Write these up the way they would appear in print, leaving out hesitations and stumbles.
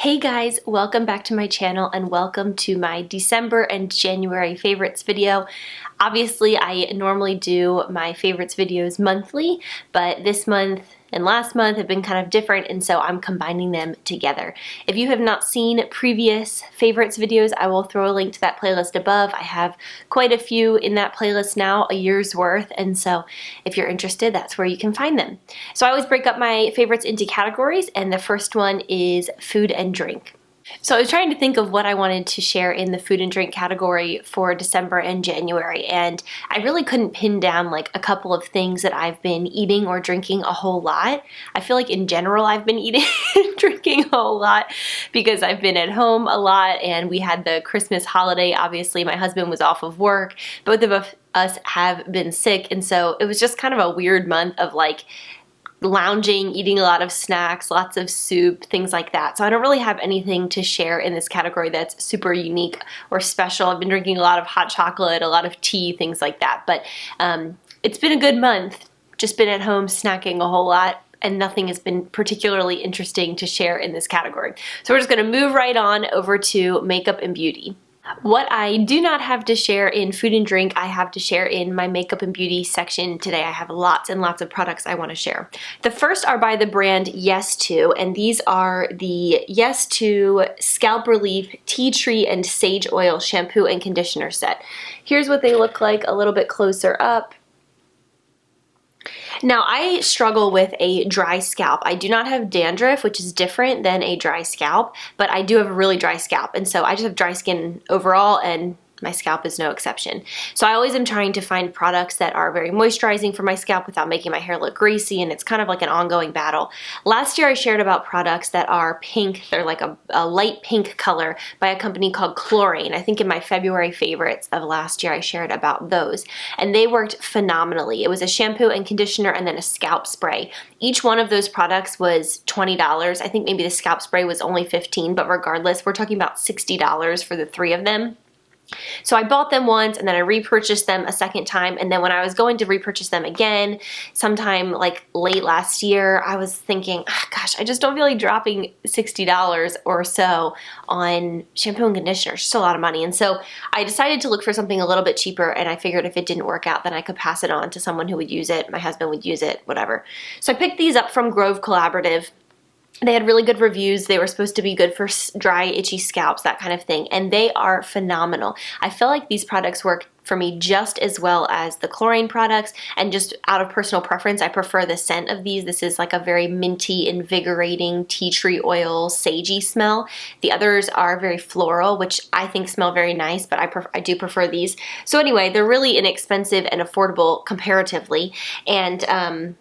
Hey guys, welcome back to my channel and welcome to my December and January favorites video. Obviously, I normally do my favorites videos monthly, but this month and last month have been kind of different, and so I'm combining them together. If you have not seen previous favorites videos, I will throw a link to that playlist above. I have quite a few in that playlist now, a year's worth, and so if you're interested, that's where you can find them. So I always break up my favorites into categories, and the first one is food and drink. So I was trying to think of what I wanted to share in the food and drink category for December and January, and I really couldn't pin down like a couple of things that I've been eating or drinking a whole lot. I feel like in general I've been eating and drinking a whole lot because I've been at home a lot, and we had the Christmas holiday. Obviously my husband was off of work, both of us have been sick, and so it was just kind of a weird month of like lounging, eating a lot of snacks, lots of soup, things like that. So I don't really have anything to share in this category that's super unique or special. I've been drinking a lot of hot chocolate, a lot of tea, things like that. But it's been a good month. Just been at home snacking a whole lot, and nothing has been particularly interesting to share in this category. So we're just gonna move right on over to makeup and beauty. What I do not have to share in food and drink, I have to share in my makeup and beauty section today. I have lots and lots of products I want to share. The first are by the brand Yes-To, and these are the Yes-To Scalp Relief Tea Tree and Sage Oil Shampoo and Conditioner Set. Here's what they look like a little bit closer up. Now, I struggle with a dry scalp. I do not have dandruff, which is different than a dry scalp, but I do have a really dry scalp, and so I just have dry skin overall, and my scalp is no exception. So I always am trying to find products that are very moisturizing for my scalp without making my hair look greasy, and it's kind of like an ongoing battle. Last year I shared about products that are pink. They're like a light pink color by a company called Chlorine. I think in my February favorites of last year I shared about those, and they worked phenomenally. It was a shampoo and conditioner and then a scalp spray. Each one of those products was $20. I think maybe the scalp spray was only $15, but regardless, we're talking about $60 for the three of them. So I bought them once, and then I repurchased them a second time, and then when I was going to repurchase them again sometime like late last year, I was thinking, oh, gosh, I just don't feel like dropping $60 or so on shampoo and conditioner. It's just a lot of money. And so I decided to look for something a little bit cheaper, and I figured if it didn't work out, then I could pass it on to someone who would use it. My husband would use it, whatever. So I picked these up from Grove Collaborative. They had really good reviews. They were supposed to be good for dry, itchy scalps, that kind of thing, and they are phenomenal. I feel like these products work for me just as well as the Chlorine products, and just out of personal preference, I prefer the scent of these. This is like a very minty, invigorating tea tree oil, sagey smell. The others are very floral, which I think smell very nice, but I do prefer these. So anyway, they're really inexpensive and affordable comparatively, and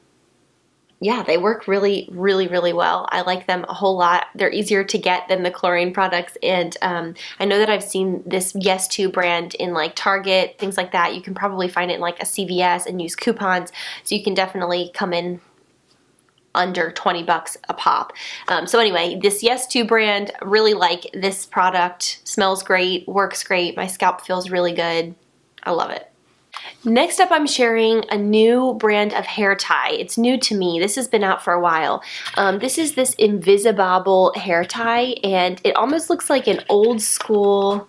yeah, they work really, really, really well. I like them a whole lot. They're easier to get than the Chlorine products, and I know that I've seen this Yes-To brand in like Target, things like that. You can probably find it in like a CVS and use coupons, so you can definitely come in under 20 bucks a pop. So anyway, this Yes-To brand, really like this product. Smells great, works great. My scalp feels really good. I love it. Next up, I'm sharing a new brand of hair tie. It's new to me. This has been out for a while. This is this Invisibobble hair tie, and it almost looks like an old school,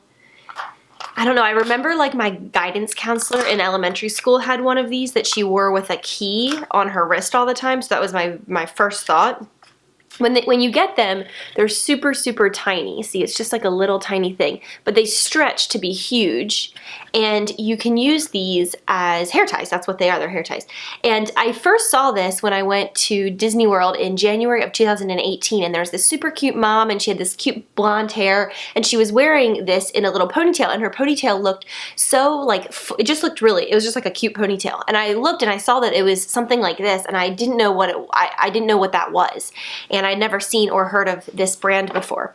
I don't know, I remember like my guidance counselor in elementary school had one of these that she wore with a key on her wrist all the time, so that was my first thought. When you get them, they're super, super tiny. See, it's just like a little tiny thing, but they stretch to be huge, and you can use these as hair ties. That's what they are, they're hair ties. And I first saw this when I went to Disney World in January of 2018, and there's this super cute mom, and she had this cute blonde hair, and she was wearing this in a little ponytail, and her ponytail looked so like, it just looked really, it was just like a cute ponytail. And I looked and I saw that it was something like this, and I didn't know what I didn't know what that was. And I'd never seen or heard of this brand before.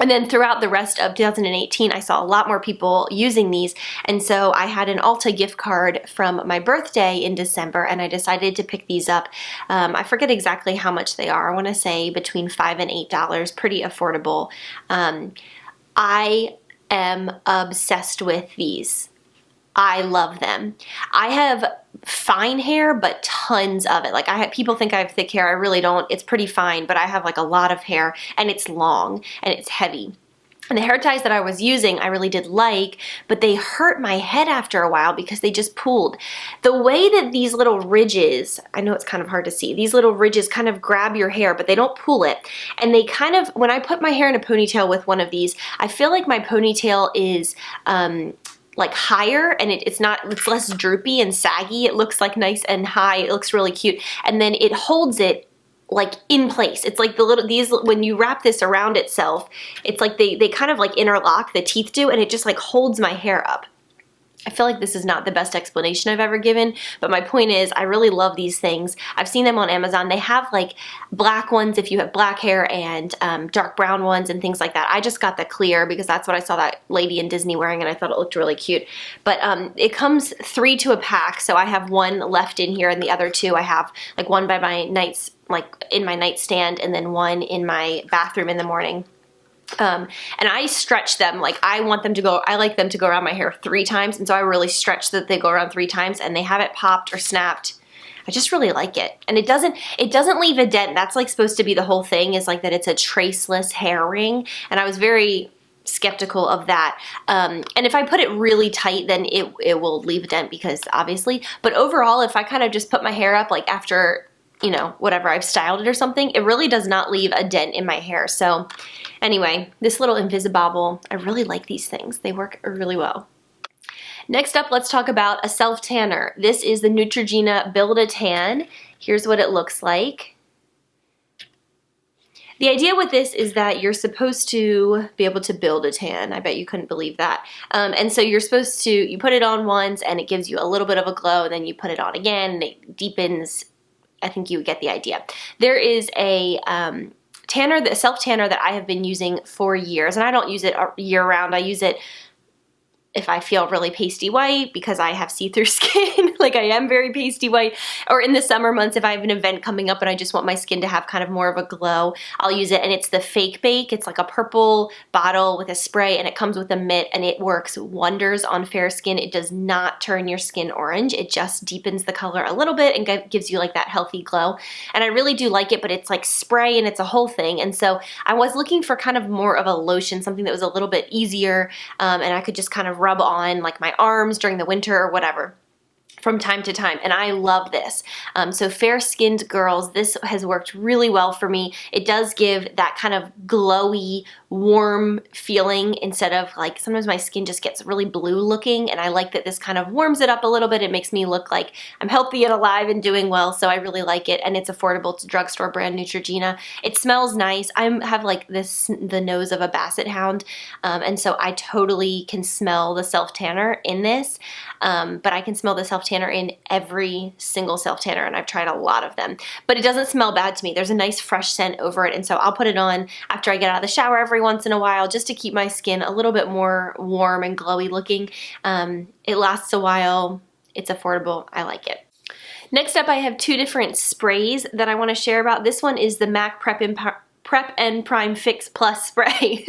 And then throughout the rest of 2018, I saw a lot more people using these, and so I had an Ulta gift card from my birthday in December, and I decided to pick these up. I forget exactly how much they are. I want to say between $5 and $8, pretty affordable. I am obsessed with these. I love them. I have fine hair, but tons of it. Like people think I have thick hair. I really don't. It's pretty fine, but I have like a lot of hair, and it's long and it's heavy. And the hair ties that I was using, I really did like, but they hurt my head after a while because they just pulled. The way that these little ridges, I know it's kind of hard to see, these little ridges kind of grab your hair, but they don't pull it. And they kind of, when I put my hair in a ponytail with one of these, I feel like my ponytail is, like higher, and it's less droopy and saggy. It looks like nice and high. It looks really cute. And then it holds it like in place. It's like when you wrap this around itself, it's like they kind of like interlock, the teeth do, and it just like holds my hair up. I feel like this is not the best explanation I've ever given, but my point is I really love these things. I've seen them on Amazon. They have like black ones if you have black hair, and dark brown ones and things like that. I just got the clear because that's what I saw that lady in Disney wearing, and I thought it looked really cute. But it comes 3 to a pack, so I have one left in here, and the other 2 I have like one by my like in my nightstand, and then one in my bathroom in the morning. And I stretch them, like I like them to go around my hair 3 times, and so I really stretch that they go around 3 times, and they haven't popped or snapped. I just really like it. And it doesn't leave a dent. That's like supposed to be the whole thing, is like that it's a traceless hair ring, and I was very skeptical of that. And if I put it really tight, then it will leave a dent, because obviously, but overall, if I kind of just put my hair up like after, you know, whatever, I've styled it or something, it really does not leave a dent in my hair. So anyway, this little Invisibobble, I really like these things. They work really well. Next up, let's talk about a self-tanner. This is the Neutrogena Build-A-Tan. Here's what it looks like. The idea with this is that you're supposed to be able to build a tan. I bet you couldn't believe that. And so you're supposed to, you put it on once and it gives you a little bit of a glow, and then you put it on again and it deepens. I think you get the idea. There is a self-tanner that I have been using for years, and I don't use it year-round. I use it if I feel really pasty white because I have see-through skin, like I am very pasty white, or in the summer months if I have an event coming up and I just want my skin to have kind of more of a glow, I'll use it. And it's the Fake Bake. It's like a purple bottle with a spray, and it comes with a mitt, and it works wonders on fair skin. It does not turn your skin orange. It just deepens the color a little bit and gives you like that healthy glow. And I really do like it, but it's like spray and it's a whole thing. And so I was looking for kind of more of a lotion, something that was a little bit easier, and I could just kind of rub on like my arms during the winter or whatever from time to time, and I love this. So fair-skinned girls, this has worked really well for me. It does give that kind of glowy, warm feeling instead of like, sometimes my skin just gets really blue looking, and I like that this kind of warms it up a little bit. It makes me look like I'm healthy and alive and doing well, so I really like it, and it's affordable. It's drugstore brand Neutrogena. It smells nice. I have like the nose of a basset hound, and so I totally can smell the self-tanner in this, but I can smell the self-tanner in every single self-tanner, and I've tried a lot of them, but it doesn't smell bad to me. There's a nice fresh scent over it, and so I'll put it on after I get out of the shower every once in a while just to keep my skin a little bit more warm and glowy looking. It lasts a while. It's affordable. I like it. Next up, I have 2 different sprays that I want to share about. This one is the MAC Prep and Prime Fix Plus spray.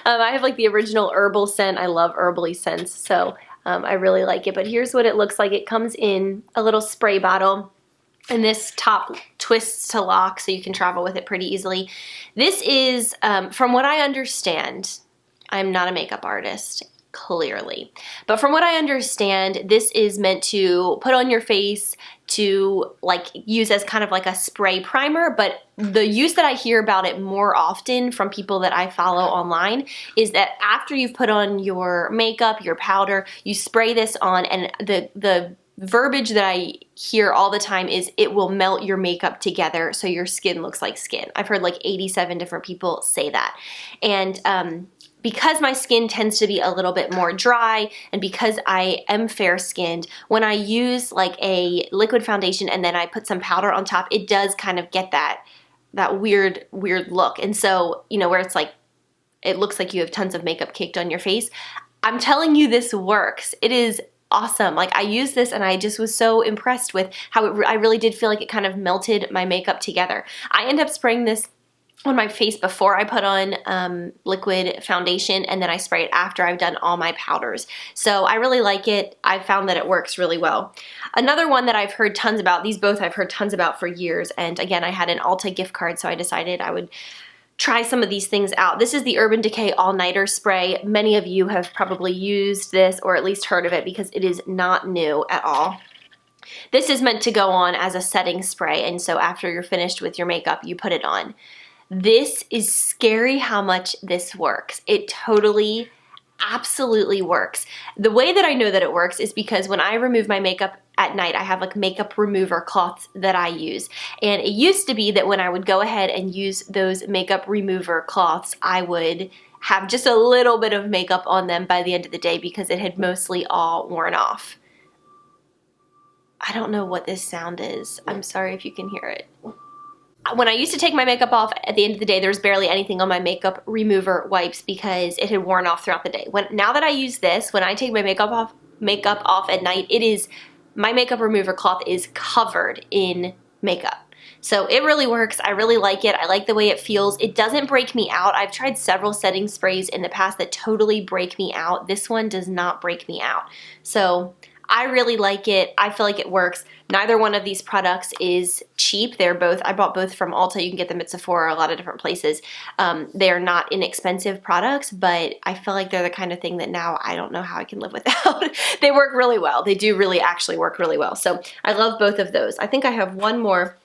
I have like the original herbal scent. I love herbally scents, so I really like it. But here's what it looks like. It comes in a little spray bottle, and this top twists to lock so you can travel with it pretty easily. This is, from what I understand, I'm not a makeup artist, clearly, but from what I understand, this is meant to put on your face to like use as kind of like a spray primer, but the use that I hear about it more often from people that I follow online is that after you've put on your makeup, your powder, you spray this on, and the verbiage that I hear all the time is it will melt your makeup together so your skin looks like skin. I've heard like 87 different people say that. And because my skin tends to be a little bit more dry, and because I am fair-skinned, when I use like a liquid foundation and then I put some powder on top, it does kind of get that weird look. And so, you know, where it's like, it looks like you have tons of makeup caked on your face. I'm telling you, this works. It is awesome. Like, I used this and I just was so impressed with how I really did feel like it kind of melted my makeup together. I end up spraying this on my face before I put on liquid foundation, and then I spray it after I've done all my powders. So I really like it. I've found that it works really well. Another one that I've heard tons about, these both I've heard tons about for years, and again, I had an Ulta gift card, so I decided I would try some of these things out. This is the Urban Decay All-Nighter Spray. Many of you have probably used this or at least heard of it because it is not new at all. This is meant to go on as a setting spray, and so after you're finished with your makeup, you put it on. This is scary how much this works. It totally, absolutely works. The way that I know that it works is because when I remove my makeup at night, I have like makeup remover cloths that I use. And it used to be that when I would go ahead and use those makeup remover cloths, I would have just a little bit of makeup on them by the end of the day because it had mostly all worn off. I don't know what this sound is. I'm sorry if you can hear it. When I used to take my makeup off at the end of the day, there was barely anything on my makeup remover wipes because it had worn off throughout the day. Now that I use this, when I take my makeup off at night, my makeup remover cloth is covered in makeup. So it really works. I really like it. I like the way it feels. It doesn't break me out. I've tried several setting sprays in the past that totally break me out. This one does not break me out. So I really like it. I feel like it works. Neither one of these products is cheap. I bought both from Ulta. You can get them at Sephora, a lot of different places. They're not inexpensive products, but I feel like they're the kind of thing that now I don't know how I can live without. They work really well. They do really actually work really well. So I love both of those. I think I have one more.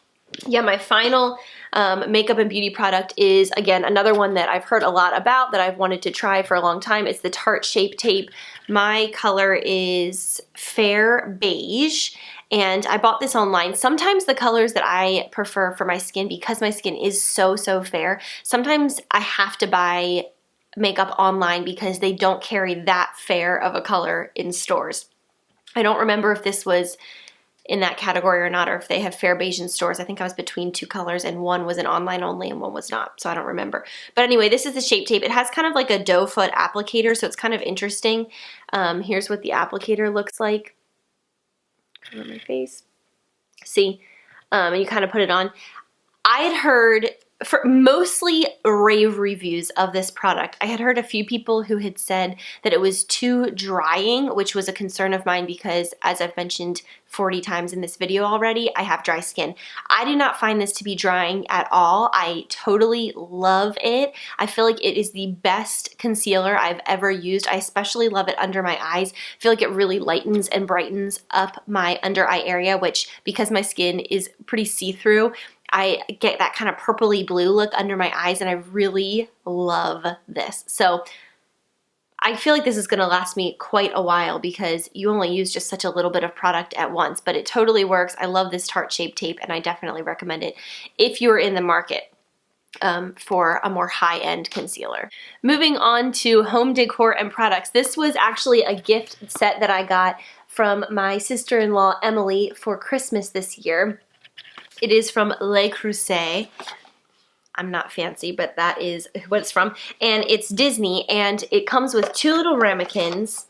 Yeah, my final makeup and beauty product is, again, another one that I've heard a lot about that I've wanted to try for a long time. It's the Tarte Shape Tape. My color is Fair Beige, and I bought this online. Sometimes the colors that I prefer for my skin, because my skin is so fair, sometimes I have to buy makeup online because they don't carry that fair of a color in stores. I don't remember if this was in that category or not, or if they have fair beige in stores. I think I was between two colors and one was an online only and one was not, so I don't remember. But anyway, this is the Shape Tape. It has kind of like a doe foot applicator, so it's kind of interesting. Here's what the applicator looks like. Cover my face. See? And you kind of put it on. I had heard for mostly rave reviews of this product. I had heard a few people who had said that it was too drying, which was a concern of mine because, as I've mentioned 40 times in this video already, I have dry skin. I do not find this to be drying at all. I totally love it. I feel like it is the best concealer I've ever used. I especially love it under my eyes. I feel like it really lightens and brightens up my under eye area, which, because my skin is pretty see-through, I get that kind of purpley blue look under my eyes, and I really love this. So I feel like this is going to last me quite a while because you only use just such a little bit of product at once, but it totally works. I love this Tarte Shape Tape, and I definitely recommend it if you're in the market for a more high-end concealer. Moving on to home decor and products. This was actually a gift set that I got from my sister-in-law Emily for Christmas this year. It is from Le Creuset. I'm not fancy, but that is what it's from. And it's Disney, and it comes with two little ramekins.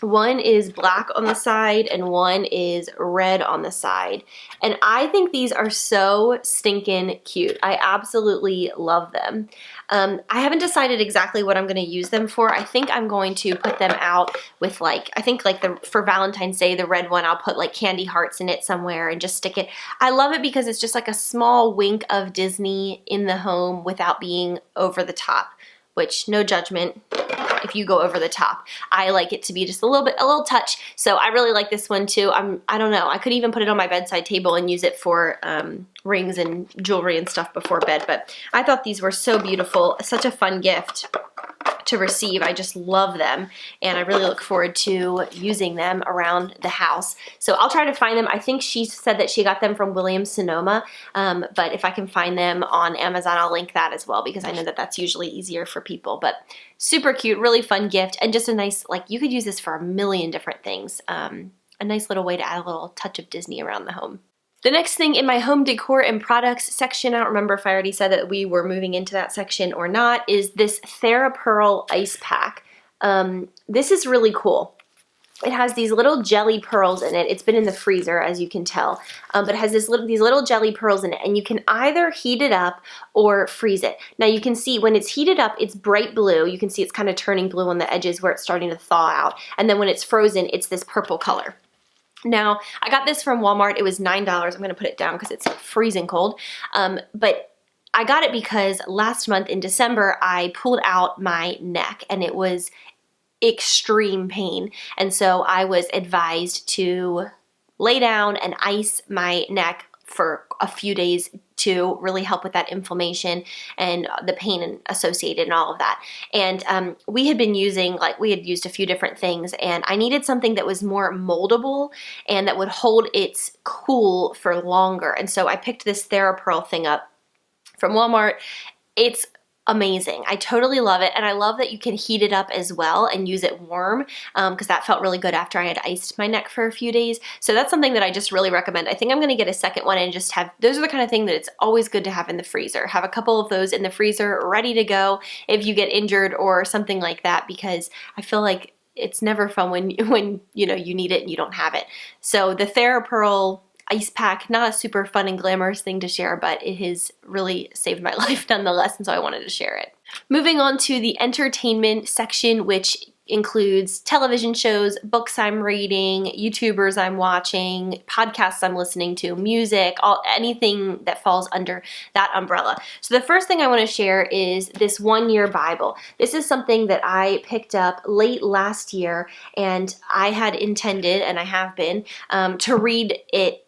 One is black on the side and one is red on the side. And I think these are so stinking cute. I absolutely love them. I haven't decided exactly what I'm going to use them for. I think I'm going to put them out with for Valentine's Day, the red one, I'll put like candy hearts in it somewhere and just stick it. I love it because it's just like a small wink of Disney in the home without being over the top, which, no judgment if you go over the top. I like it to be just a little touch. So I really like this one too. I don't know. I could even put it on my bedside table and use it for rings and jewelry and stuff before bed. But I thought these were so beautiful. Such a fun gift to receive. I just love them, and I really look forward to using them around the house. So I'll try to find them. I think she said that she got them from Williams-Sonoma, but if I can find them on Amazon, I'll link that as well because I know that that's usually easier for people. But super cute, really fun gift, and just a nice, like, you could use this for a million different things. A nice little way to add a little touch of Disney around the home. The next thing in my home decor and products section, I don't remember if I already said that we were moving into that section or not, is this Thera Pearl Ice Pack. This is really cool. It has these little jelly pearls in it. It's been in the freezer, as you can tell, but it has these little jelly pearls in it, and you can either heat it up or freeze it. Now you can see when it's heated up, it's bright blue. You can see it's kind of turning blue on the edges where it's starting to thaw out, and then when it's frozen, it's this purple color. Now, I got this from Walmart. It was $9. I'm going to put it down because it's freezing cold, but I got it because last month in December, I pulled out my neck, and it was extreme pain. And so I was advised to lay down and ice my neck for a few days to really help with that inflammation and the pain associated and all of that. And we had used a few different things, and I needed something that was more moldable and that would hold its cool for longer. And so I picked this Thera Pearl thing up from Walmart. It's amazing. I totally love it, and I love that you can heat it up as well and use it warm, because that felt really good after I had iced my neck for a few days. So that's something that I just really recommend. I think I'm going to get a second one and just have, those are the kind of thing that it's always good to have in the freezer. Have a couple of those in the freezer ready to go if you get injured or something like that, because I feel like it's never fun when you know you need it and you don't have it. So the Thera Pearl ice pack, not a super fun and glamorous thing to share, but it has really saved my life nonetheless, and so I wanted to share it. Moving on to the entertainment section, which includes television shows, books I'm reading, YouTubers I'm watching, podcasts I'm listening to, music, anything that falls under that umbrella. So the first thing I want to share is this one-year Bible. This is something that I picked up late last year, and I had intended, and I have been, to read it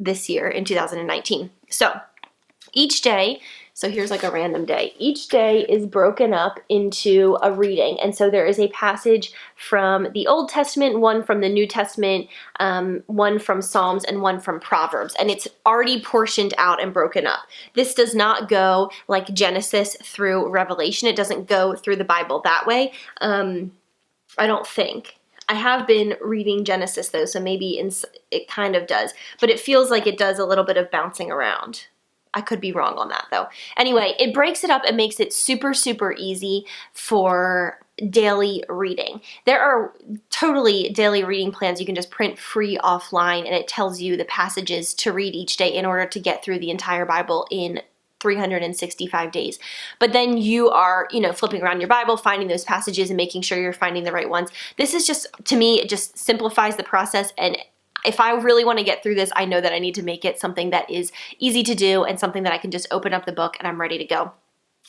this year in 2019. So each day, so here's like a random day. Each day is broken up into a reading. And so there is a passage from the Old Testament, one from the New Testament, one from Psalms, and one from Proverbs. And it's already portioned out and broken up. This does not go like Genesis through Revelation. It doesn't go through the Bible that way. I don't think. I have been reading Genesis though, so maybe it kind of does, but it feels like it does a little bit of bouncing around. I could be wrong on that though. Anyway, it breaks it up and makes it super, super easy for daily reading. There are totally daily reading plans you can just print free offline, and it tells you the passages to read each day in order to get through the entire Bible in 365 days. But then you are, flipping around your Bible, finding those passages and making sure you're finding the right ones. This is just, to me, it just simplifies the process. And if I really want to get through this, I know that I need to make it something that is easy to do and something that I can just open up the book and I'm ready to go.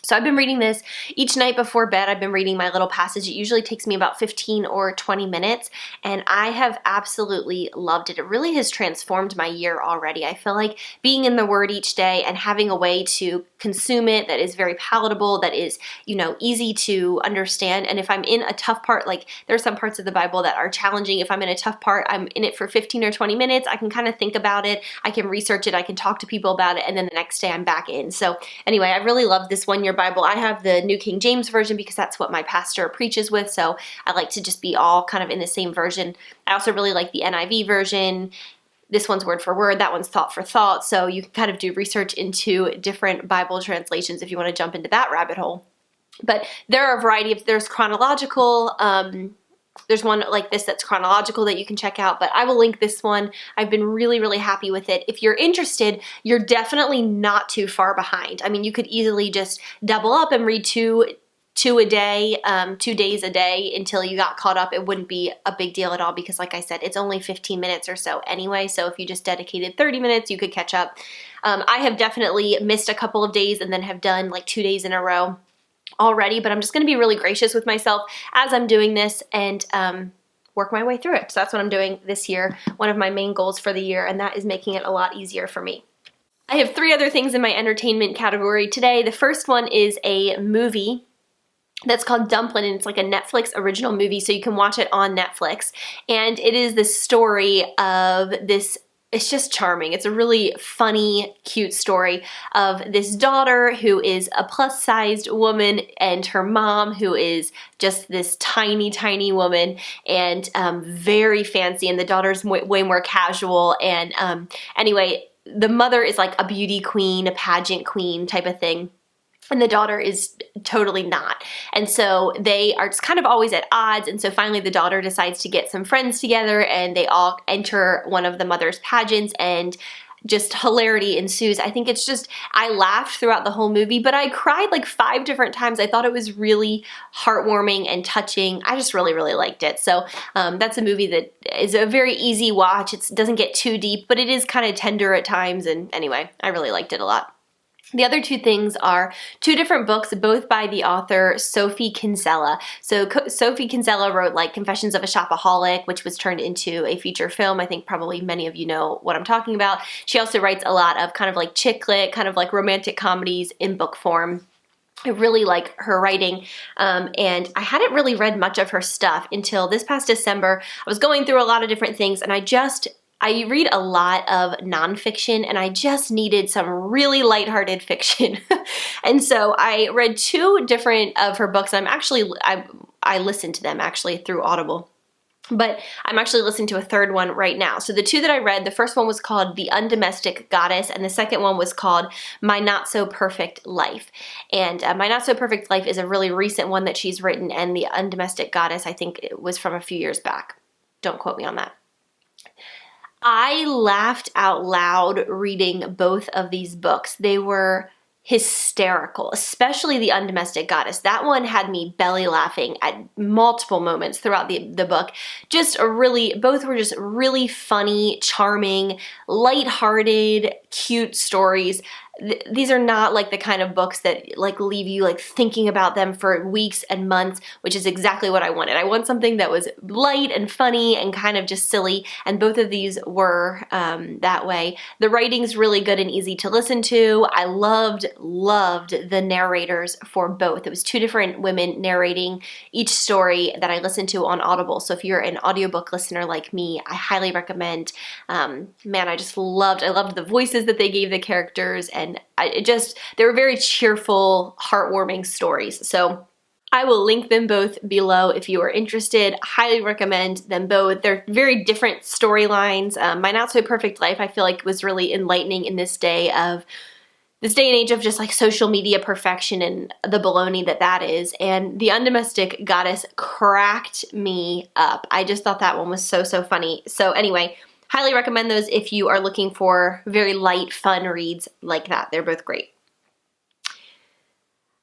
So I've been reading this each night before bed. I've been reading my little passage. It usually takes me about 15 or 20 minutes, and I have absolutely loved it. It really has transformed my year already. I feel like being in the Word each day and having a way to consume it that is very palatable, that is, easy to understand. And if I'm in a tough part, like there are some parts of the Bible that are challenging. If I'm in a tough part, I'm in it for 15 or 20 minutes. I can kind of think about it. I can research it. I can talk to people about it. And then the next day I'm back in. So anyway, I really love this one-year Bible. I have the New King James Version because that's what my pastor preaches with, so I like to just be all kind of in the same version. I also really like the NIV version. This one's word for word, that one's thought for thought, so you can kind of do research into different Bible translations if you want to jump into that rabbit hole. But there are a variety of, there's chronological, there's one like this that's chronological that you can check out, but I will link this one. I've been really, really happy with it. If you're interested, you're definitely not too far behind. I mean, you could easily just double up and read two a day, 2 days a day until you got caught up. It wouldn't be a big deal at all because, like I said, it's only 15 minutes or so anyway. So if you just dedicated 30 minutes, you could catch up. I have definitely missed a couple of days and then have done like 2 days in a row already, but I'm just going to be really gracious with myself as I'm doing this and work my way through it. So that's what I'm doing this year, one of my main goals for the year, and that is making it a lot easier for me. I have 3 other things in my entertainment category today. The first one is a movie that's called Dumpling, and it's like a Netflix original movie, so you can watch it on Netflix. And it is the story of this, it's just charming. It's a really funny, cute story of this daughter who is a plus-sized woman and her mom who is just this tiny, tiny woman and very fancy, and the daughter's way more casual. And anyway, the mother is like a beauty queen, a pageant queen type of thing. and the daughter is totally not. And so they are just kind of always at odds. And so finally the daughter decides to get some friends together and they all enter one of the mother's pageants, and just hilarity ensues. I think it's just, I laughed throughout the whole movie, but I cried like 5 different times. I thought it was really heartwarming and touching. I just really, really liked it. So that's a movie that is a very easy watch. It doesn't get too deep, but it is kind of tender at times. And anyway, I really liked it a lot. The other 2 things are 2 different books, both by the author Sophie Kinsella. So Sophie Kinsella wrote like Confessions of a Shopaholic, which was turned into a feature film. I think probably many of you know what I'm talking about. She also writes a lot of kind of like chick lit, kind of like romantic comedies in book form. I really like her writing, and I hadn't really read much of her stuff until this past December. I was going through a lot of different things, and I read a lot of nonfiction, and I just needed some really lighthearted fiction. And so I read 2 different of her books. I listened to them actually through Audible, but I'm actually listening to a 3rd one right now. So the 2 that I read, the first one was called The Undomestic Goddess, and the second one was called My Not So Perfect Life. And My Not So Perfect Life is a really recent one that she's written, and The Undomestic Goddess, I think it was from a few years back. Don't quote me on that. I laughed out loud reading both of these books. They were hysterical, especially The Undomestic Goddess. That one had me belly laughing at multiple moments throughout the book. Both were just really funny, charming, lighthearted, cute stories. These are not like the kind of books that like leave you like thinking about them for weeks and months, which is exactly what I wanted. I want something that was light and funny and kind of just silly, and both of these were that way. The writing's really good and easy to listen to. I loved the narrators for both. It was 2 different women narrating each story that I listened to on Audible. So if you're an audiobook listener like me, I highly recommend. Man, I loved the voices that they gave the characters, and they were very cheerful, heartwarming stories. So I will link them both below if you are interested. Highly recommend them both. They're very different storylines. My Not So Perfect Life, I feel like, was really enlightening in this day and age of just like social media perfection and the baloney that is. And The Undomestic Goddess cracked me up. I just thought that one was so funny. So anyway, highly recommend those if you are looking for very light, fun reads like that. They're both great.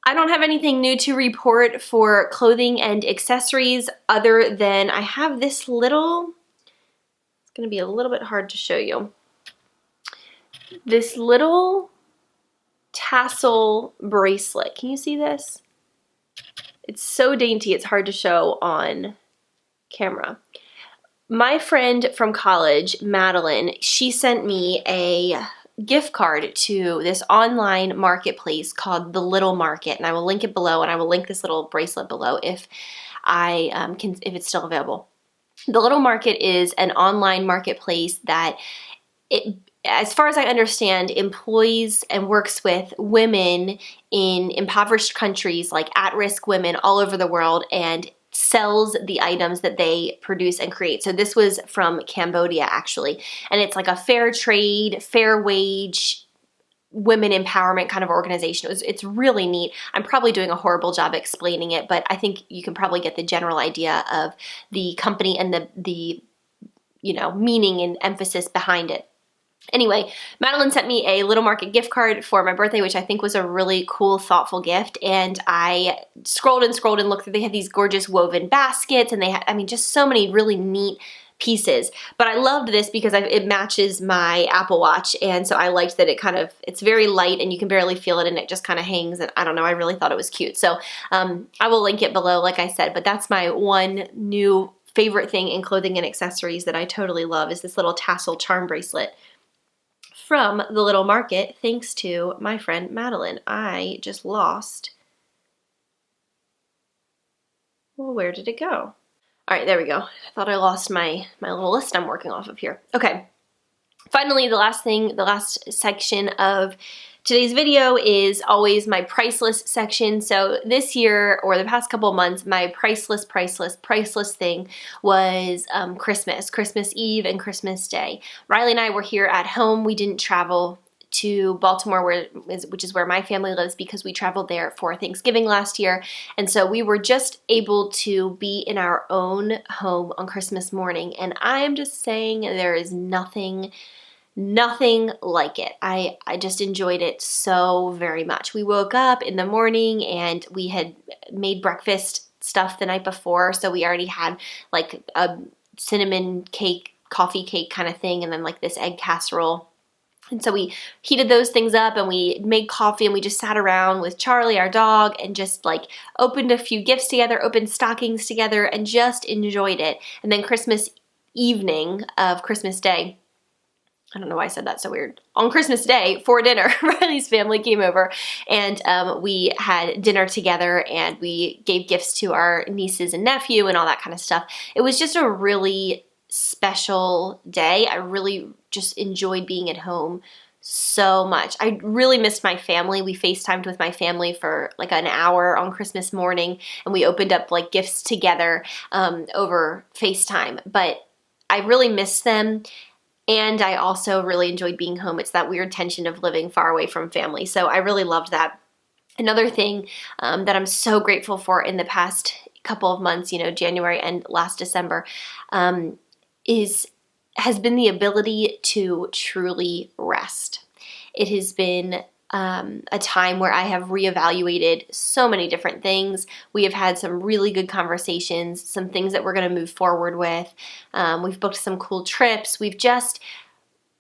I don't have anything new to report for clothing and accessories other than I have this little, it's going to be a little bit hard to show you, this little tassel bracelet. Can you see this? It's so dainty, it's hard to show on camera. My friend from college, Madeline, she sent me a gift card to this online marketplace called The Little Market, and I will link it below, and I will link this little bracelet below if if it's still available. The Little Market is an online marketplace that, as far as I understand, employs and works with women in impoverished countries, like at-risk women all over the world, and sells the items that they produce and create. So this was from Cambodia, actually, and it's like a fair trade, fair wage, women empowerment kind of organization. It's really neat. I'm probably doing a horrible job explaining it, but I think you can probably get the general idea of the company and the meaning and emphasis behind it. Anyway, Madeline sent me a Little Market gift card for my birthday, which I think was a really cool, thoughtful gift. And I scrolled and looked through. They had these gorgeous woven baskets, and they had, just so many really neat pieces. But I loved this because it matches my Apple Watch, and so I liked that it's very light and you can barely feel it, and it just kind of hangs, and I don't know, I really thought it was cute. So I will link it below, like I said, but that's my one new favorite thing in clothing and accessories that I totally love, is this little tassel charm bracelet from The Little Market, thanks to my friend Madeline. I just lost, well, where did it go? All right, there we go. I thought I lost my little list I'm working off of here. Okay, finally, the last section of today's video is always my priceless section. So this year, or the past couple of months, my priceless thing was Christmas Eve and Christmas Day. Riley and I were here at home. We didn't travel to Baltimore, which is where my family lives, because we traveled there for Thanksgiving last year. And so we were just able to be in our own home on Christmas morning. And I am just saying, there is nothing like it. I just enjoyed it so very much. We woke up in the morning and we had made breakfast stuff the night before, so we already had like a cinnamon cake, coffee cake kind of thing, and then like this egg casserole. And so we heated those things up and we made coffee and we just sat around with Charlie, our dog, and just like opened a few gifts together, opened stockings together, and just enjoyed it. And then Christmas evening of Christmas Day, I don't know why I said that so weird. On Christmas Day, for dinner, Riley's family came over and we had dinner together and we gave gifts to our nieces and nephew and all that kind of stuff. It was just a really special day. I really just enjoyed being at home so much. I really missed my family. We FaceTimed with my family for like an hour on Christmas morning and we opened up like gifts together over FaceTime. But I really missed them. And I also really enjoyed being home. It's that weird tension of living far away from family. So I really loved that. Another thing that I'm so grateful for in the past couple of months, January and last December, has been the ability to truly rest. It has been a time where I have reevaluated so many different things. We have had some really good conversations, some things that we're going to move forward with. We've booked some cool trips. We've just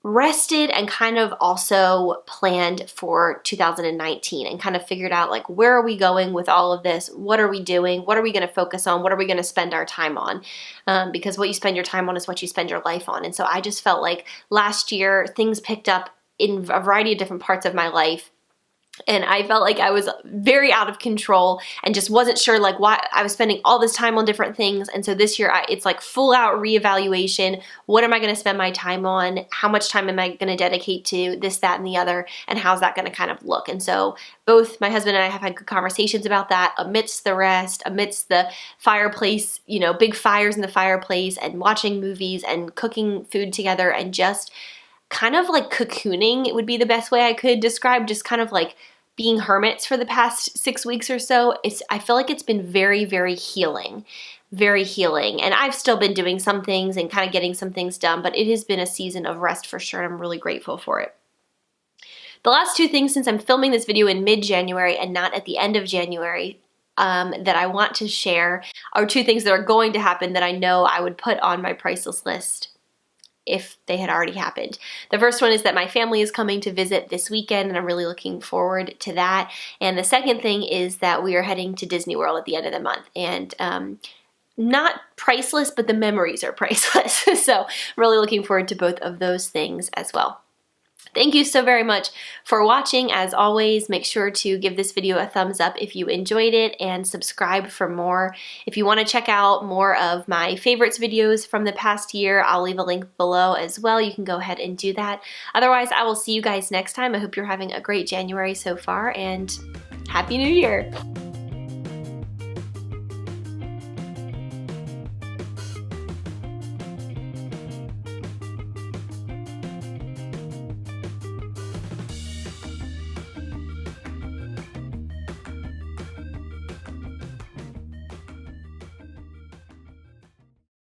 rested and kind of also planned for 2019 and kind of figured out like, where are we going with all of this? What are we doing? What are we going to focus on? What are we going to spend our time on? Because what you spend your time on is what you spend your life on. And so I just felt like last year things picked up in a variety of different parts of my life. And I felt like I was very out of control and just wasn't sure like why I was spending all this time on different things. And so this year it's like full out reevaluation. What am I going to spend my time on? How much time am I going to dedicate to this, that, and the other? And how's that going to kind of look? And so both my husband and I have had good conversations about that amidst the rest, amidst the fireplace, big fires in the fireplace and watching movies and cooking food together and just kind of like cocooning, it would be the best way I could describe, just kind of like being hermits for the past 6 weeks or so. I feel like it's been very, very healing, very healing. And I've still been doing some things and kind of getting some things done, but it has been a season of rest for sure, and I'm really grateful for it. The last two things, since I'm filming this video in mid-January and not at the end of January, that I want to share are two things that are going to happen that I know I would put on my priceless list if they had already happened. The first one is that my family is coming to visit this weekend, and I'm really looking forward to that. And the second thing is that we are heading to Disney World at the end of the month. And not priceless, but the memories are priceless. So really looking forward to both of those things as well. Thank you so very much for watching. As always, make sure to give this video a thumbs up if you enjoyed it and subscribe for more. If you want to check out more of my favorites videos from the past year, I'll leave a link below as well. You can go ahead and do that. Otherwise, I will see you guys next time. I hope you're having a great January so far, and Happy New Year!